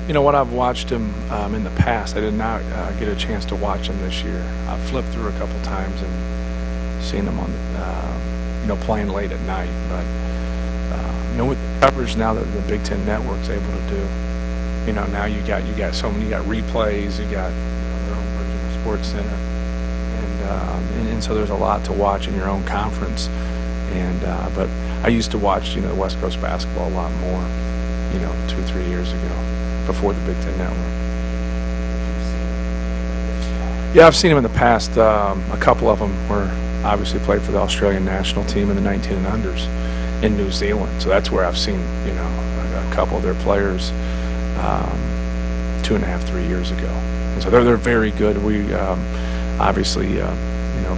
You know what, I've watched him in the past. I did not get a chance to watch him this year. I've flipped through a couple times and seen him on, playing late at night. But with the coverage now that the Big Ten Network's able to do, now you got so many. You got replays. You got their own version of Sports Center, and so there's a lot to watch in your own conference. But I used to watch the West Coast basketball a lot more, 2 or 3 years ago, before the Big Ten Network. Yeah, I've seen him in the past. A couple of them were obviously played for the Australian national team in the 19 and unders in New Zealand. So that's where I've seen a couple of their players 2.5, 3 years ago. And so they're very good. We obviously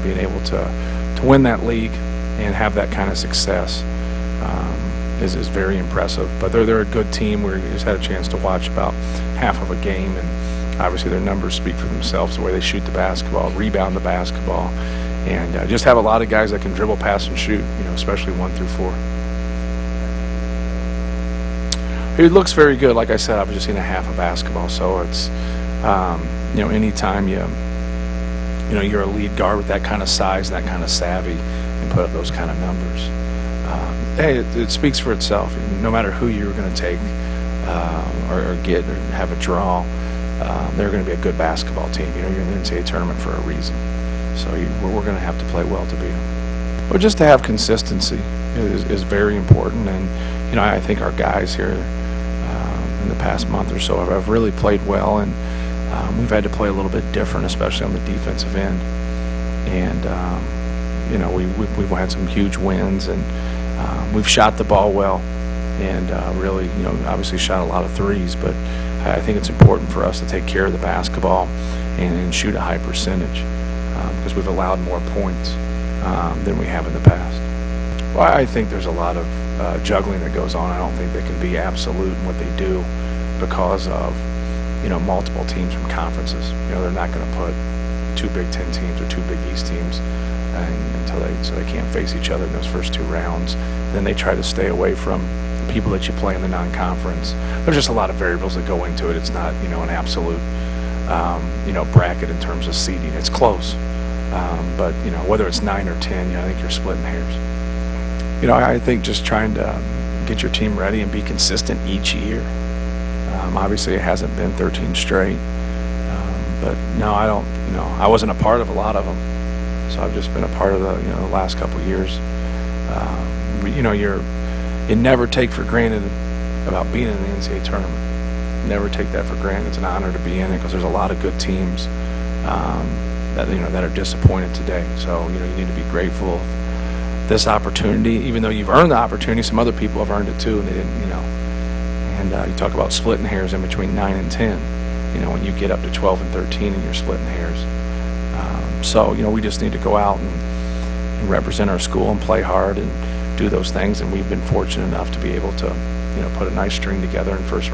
being able to win that league and have that kind of success is very impressive. But they're a good team. We just had a chance to watch about half of a game, and obviously their numbers speak for themselves, the way they shoot the basketball, rebound the basketball, and just have a lot of guys that can dribble, pass, and shoot, especially 1 through 4. It looks very good. Like I said, I've just seen a half of basketball, so it's anytime you're a lead guard with that kind of size and that kind of savvy and put up those kind of numbers, hey, it speaks for itself. No matter who you're going to take or get or have a draw, they're going to be a good basketball team. You're in the NCAA Tournament for a reason, so we're going to have to play well to beat them. Well, just to have consistency is very important, and I think our guys here in the past month or so have really played well, and we've had to play a little bit different, especially on the defensive end. And we've had some huge wins, and we've shot the ball well, and really, obviously shot a lot of threes. But I think it's important for us to take care of the basketball and shoot a high percentage because we've allowed more points than we have in the past. Well, I think there's a lot of juggling that goes on. I don't think they can be absolute in what they do because of multiple teams from conferences. They're not going to put 2 Big Ten teams or 2 Big East teams so they can't face each other in those first 2 rounds. Then they try to stay away from the people that you play in the non-conference. There's just a lot of variables that go into it. It's not an absolute bracket in terms of seeding. It's close, but whether it's 9 or 10, I think you're splitting hairs. I think just trying to get your team ready and be consistent each year. Obviously, it hasn't been 13 straight, but no, I don't. I wasn't a part of a lot of them, so I've just been a part of the the last couple of years. You never take for granted about being in the NCAA tournament. Never take that for granted. It's an honor to be in it because there's a lot of good teams that are disappointed today. So you need to be grateful of this opportunity, even though you've earned the opportunity. Some other people have earned it too, and they didn't. And you talk about splitting hairs in between 9 and 10. When you get up to 12 and 13 and you're splitting hairs. So we just need to go out and represent our school and play hard and do those things. And we've been fortunate enough to be able to put a nice string together in first